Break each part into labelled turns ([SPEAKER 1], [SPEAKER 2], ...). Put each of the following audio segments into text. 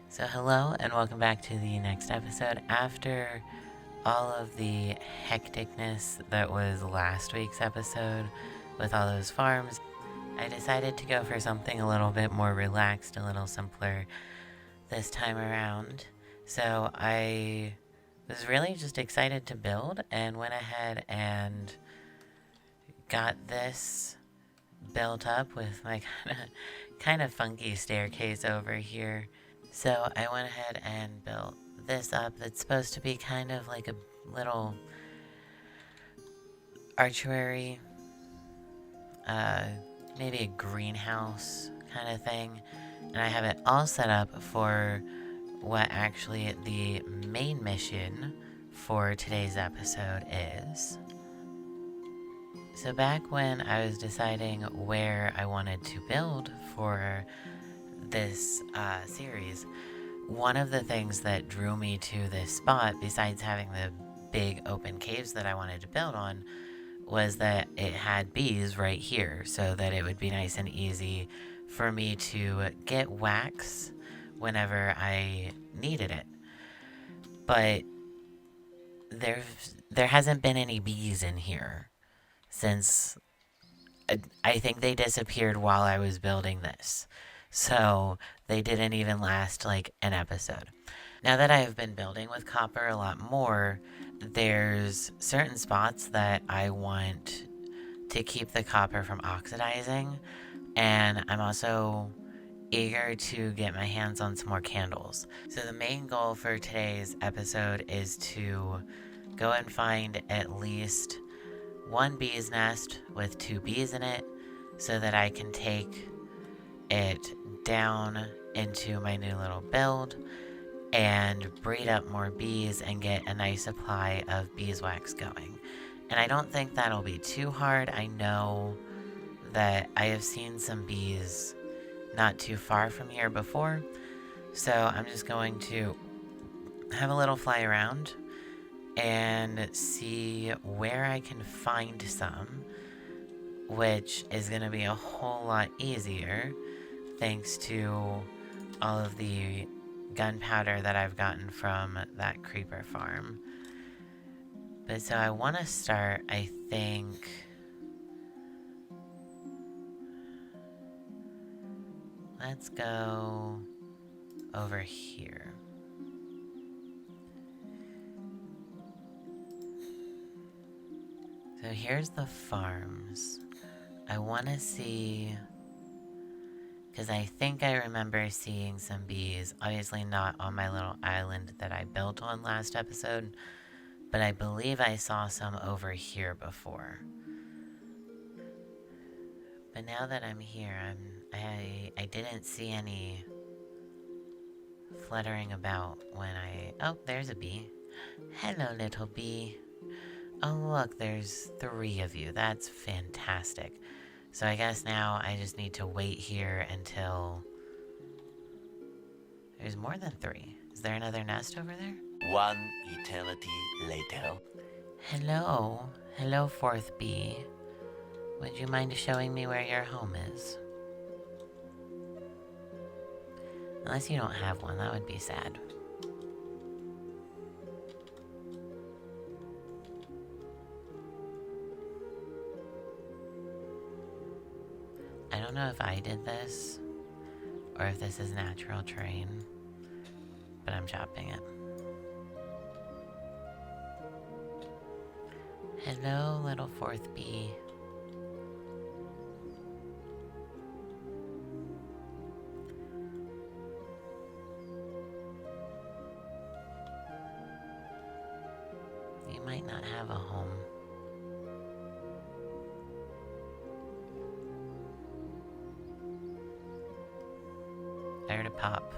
[SPEAKER 1] So hello and welcome back to the next episode. After all of the hecticness that was last week's episode with all those farms, I decided to go for something a little bit more relaxed, a little simpler this time around. So I was really just excited to build and went ahead and got this built up with my kind of funky staircase over here. So I went ahead and built this up. That's supposed to be kind of like a little archery, maybe a greenhouse kind of thing. And I have it all set up for what actually the main mission for today's episode is. So back when I was deciding where I wanted to build for this series, one of the things that drew me to this spot, besides having the big open caves that I wanted to build on, was that it had bees right here, so that it would be nice and easy for me to get wax whenever I needed it. But there hasn't been any bees in here since I think they disappeared while I was building this. So they didn't even last like an episode. Now that I have been building with copper a lot more, there's certain spots that I want to keep the copper from oxidizing. And I'm also eager to get my hands on some more candles. So the main goal for today's episode is to go and find at least one bee's nest with 2 bees in it so that I can take it down into my new little build and breed up more bees and get a nice supply of beeswax going. And I don't think that'll be too hard. I know that I have seen some bees not too far from here before, so I'm just going to have a little fly around and see where I can find some, which is going to be a whole lot easier thanks to all of the gunpowder that I've gotten from that creeper farm. But so I want to start, I think, let's go over here. So here's the farms. I want to see, because I think I remember seeing some bees, obviously not on my little island that I built on last episode, but I believe I saw some over here before. But now that I'm here, I didn't see any fluttering about when oh, there's a bee. Hello, little bee. Oh, look, there's 3 of you. That's fantastic. So I guess now I just need to wait here until there's more than 3. Is there another nest over there?
[SPEAKER 2] One eternity later.
[SPEAKER 1] Hello. Hello, 4th bee. Would you mind showing me where your home is? Unless you don't have one, that would be sad. I don't know if I did this, or if this is natural terrain, but I'm chopping it. Hello, little 4th bee. You might not have a home. I heard a pop.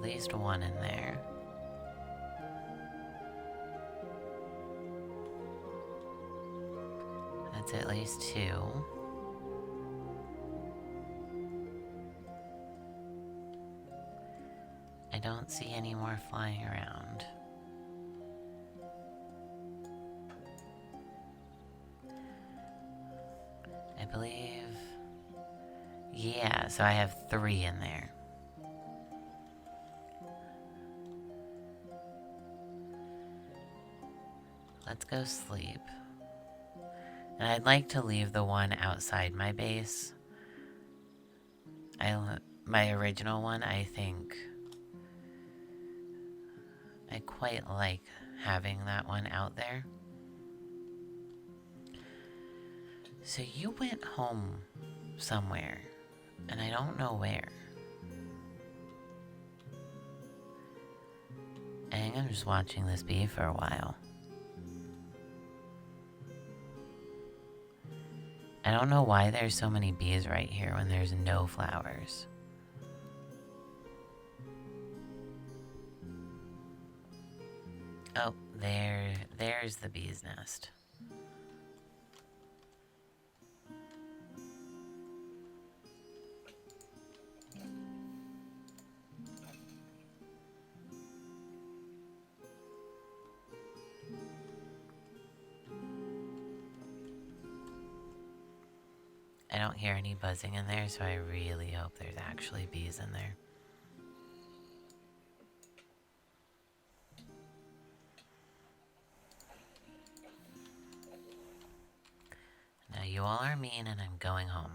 [SPEAKER 1] least one in there. That's at least two. I don't see any more flying around. I believe... yeah, so I have 3 in there. Let's go sleep. And I'd like to leave the one outside my base. My original one, I think... I quite like having that one out there. So you went home somewhere, and I don't know where. I think I'm just watching this bee for a while. I don't know why there's so many bees right here when there's no flowers. Oh, there's the bee's nest. I don't hear any buzzing in there, so I really hope there's actually bees in there. Now you all are mean and I'm going home.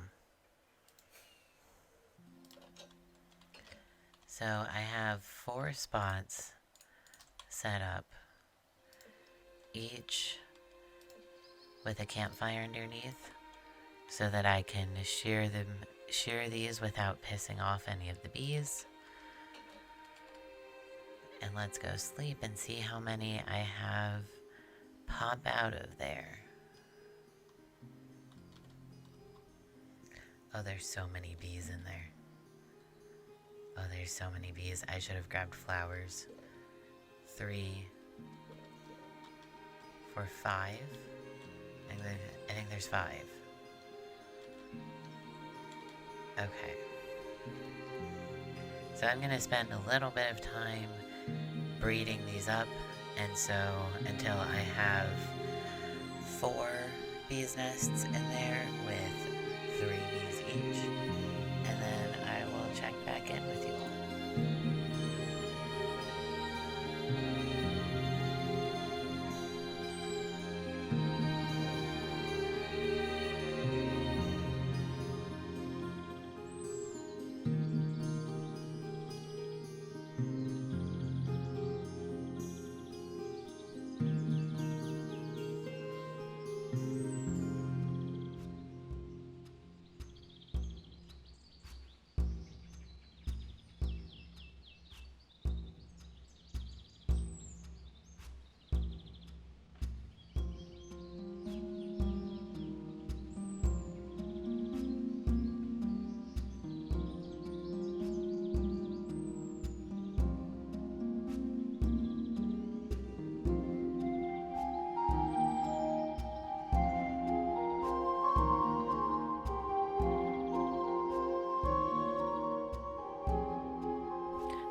[SPEAKER 1] So I have 4 spots set up, each with a campfire underneath, so that I can shear these without pissing off any of the bees. And let's go sleep and see how many I have pop out of there. Oh, there's so many bees in there. Oh, there's so many bees. I should have grabbed flowers. 3, 4, 5. I think there's 5. Okay. So I'm gonna spend a little bit of time breeding these up, and so until I have 4 bees nests in there with 3 bees each, and then I will check back in with you all.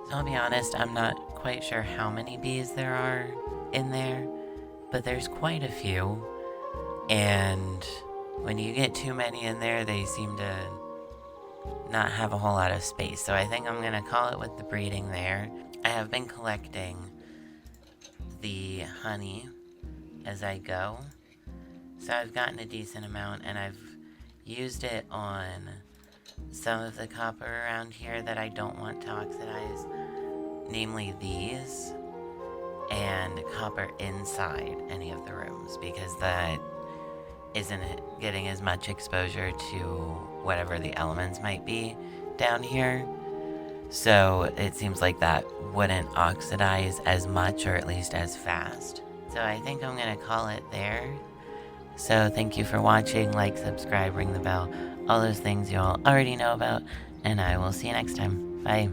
[SPEAKER 1] So I'll be honest, I'm not quite sure how many bees there are in there, but there's quite a few, and when you get too many in there, they seem to not have a whole lot of space. So I think I'm gonna call it with the breeding there. I have been collecting the honey as I go, so I've gotten a decent amount, and I've used it on some of the copper around here that I don't want to oxidize, namely these, and copper inside any of the rooms, because that isn't getting as much exposure to whatever the elements might be down here. So it seems like that wouldn't oxidize as much, or at least as fast. So I think I'm gonna call it there. So thank you for watching, like, subscribe, ring the bell, all those things you all already know about, and I will see you next time. Bye.